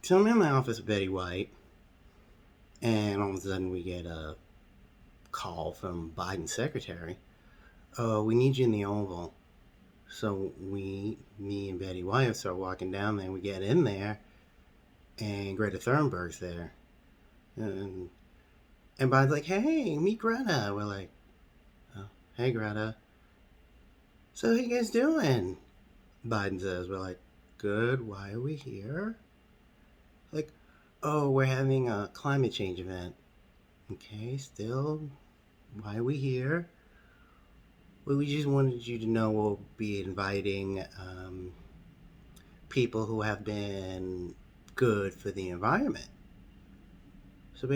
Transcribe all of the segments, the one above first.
So I'm in my office with Betty White, and all of a sudden we get a call from Biden's secretary. We need you in the Oval. So me and Betty White start walking down there. We get in there, and Greta Thunberg's there. And, and Biden's like, hey, meet Greta. We're like, oh, hey, Greta. So how you guys doing? Biden says. We're like, good. Why are we here? Like, oh, we're having a climate change event. Okay, still, why are we here? Well, we just wanted you to know we'll be inviting people who have been good for the environment. So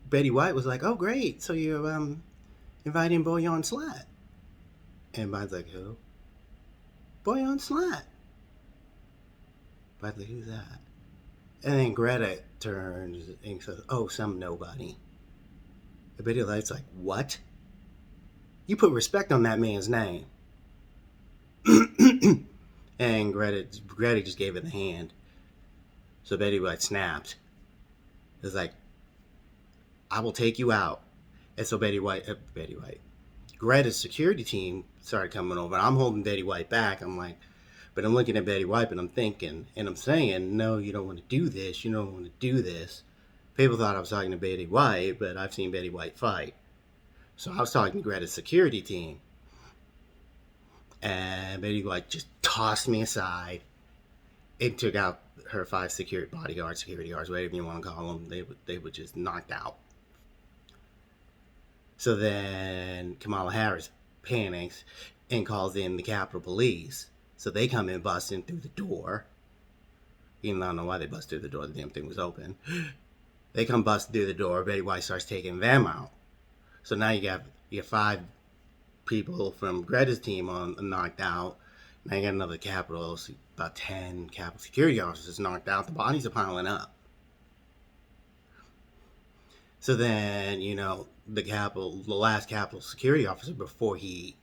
Betty White was like, oh, great. So you're inviting Boyan Slat. And Biden's like, who? Boyan Slat. Biden's like, who's that? And then Greta turns and says, oh, some nobody. And Betty White's like, what? You put respect on that man's name. And Greta just gave it the hand. So Betty White snapped. It's like, I will take you out. And so Greta's security team started coming over. I'm holding Betty White back. I'm like, but I'm looking at Betty White and I'm thinking, and I'm saying, no, you don't want to do this. You don't want to do this. People thought I was talking to Betty White, but I've seen Betty White fight. So I was talking to Greta's security team. And Betty White just tossed me aside and took out her 5 security guards, whatever you want to call them. They were just knocked out. So then Kamala Harris panics and calls in the Capitol Police. So they come in busting through the door. Even though I don't know why they busted through the door. The damn thing was open. They come busting through the door. Betty White starts taking them out. So now you have 5 people from Greta's team knocked out. Now you got another Capitol, about 10 Capitol security officers knocked out. The bodies are piling up. So then, the last Capitol security officer before he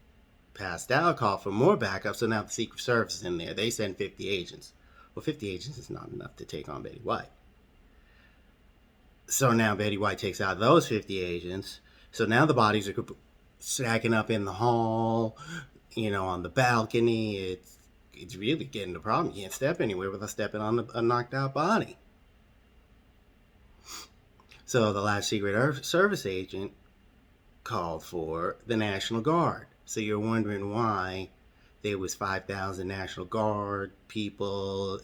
passed out called for more backup. So now the Secret Service is in there. They send 50 agents. Well, 50 agents is not enough to take on Betty White. So now Betty White takes out those 50 agents. So now the bodies are stacking up in the hall, on the balcony. It's really getting the problem. You can't step anywhere without stepping on a knocked out body. So the last Secret Service agent called for the National Guard. So you're wondering why there was 5,000 National Guard people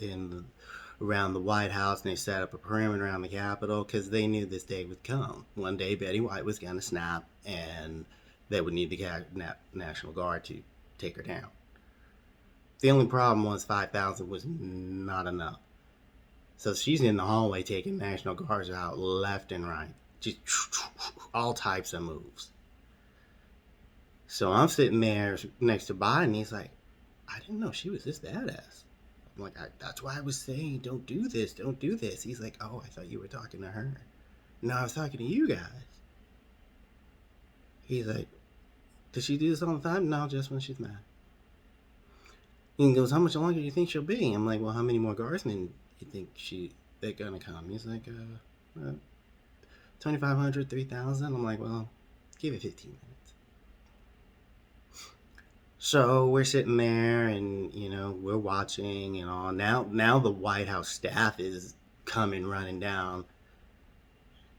around the White House, and they set up a perimeter around the Capitol because they knew this day would come. One day Betty White was going to snap, and they would need the National Guard to take her down. The only problem was 5,000 was not enough. So she's in the hallway taking National Guards out left and right. Just all types of moves. So I'm sitting there next to Biden. He's like, I didn't know she was this badass. I'm like, that's why I was saying, don't do this, don't do this. He's like, oh, I thought you were talking to her. No, I was talking to you guys. He's like, does she do this all the time? No, just when she's mad. He goes, how much longer do you think she'll be? I'm like, well, how many more guardsmen do you think they're gonna come? He's like, 2,500, 3,000. I'm like, well, give it 15 minutes. So we're sitting there and, we're watching and all. Now the White House staff is coming running down.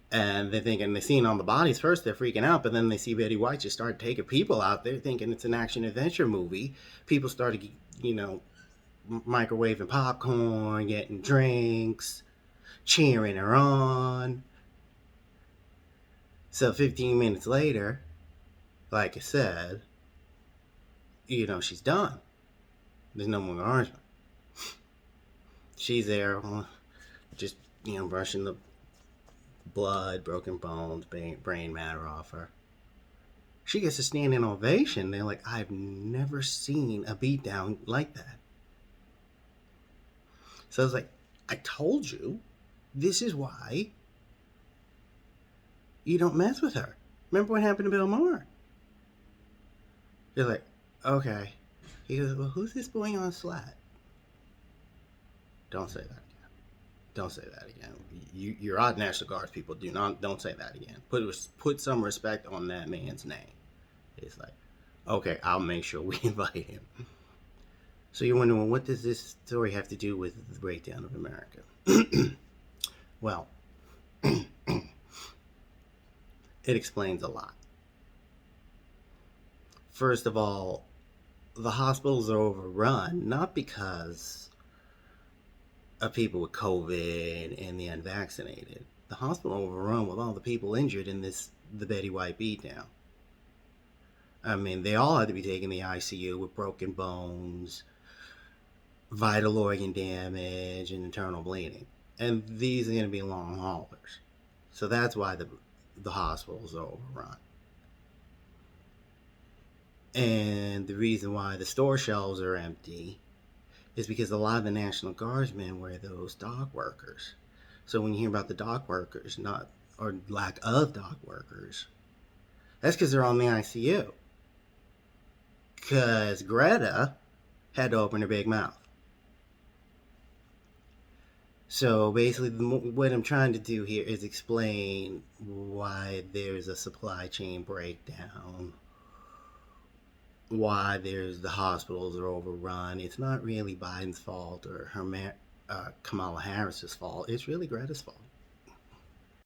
And they're thinking, they're seeing all the bodies first, they're freaking out. But then they see Betty White just start taking people out there thinking it's an action-adventure movie. People started, microwaving popcorn, getting drinks, cheering her on. So 15 minutes later, like I said, she's done. There's no more argument. She's there, just, brushing the blood, broken bones, brain matter off her. She gets a standing ovation. They're like, I've never seen a beatdown like that. So I was like, I told you, this is why you don't mess with her. Remember what happened to Bill Maher? They're like, okay. He goes, well, who's this boy on Slat? Don't say that again. Don't say that again. You're odd National Guards people. Don't say that again. Put some respect on that man's name. It's like, okay, I'll make sure we invite him. So you're wondering, what does this story have to do with the breakdown of America? Well, it explains a lot. First of all, the hospitals are overrun not because of people with COVID and the unvaccinated. The hospital overrun with all the people injured in the Betty White beatdown. I mean, they all had to be taken in the ICU with broken bones, vital organ damage, and internal bleeding. And these are going to be long haulers. So that's why the hospitals are overrun. And the reason why the store shelves are empty is because a lot of the National Guardsmen were those dock workers. So when you hear about the dock workers, or lack of dock workers, that's because they're on the ICU. Because Greta had to open her big mouth. So basically, what I'm trying to do here is explain why there's a supply chain breakdown, why the hospitals are overrun. It's not really Biden's fault or Kamala Harris's fault. It's really Greta's fault.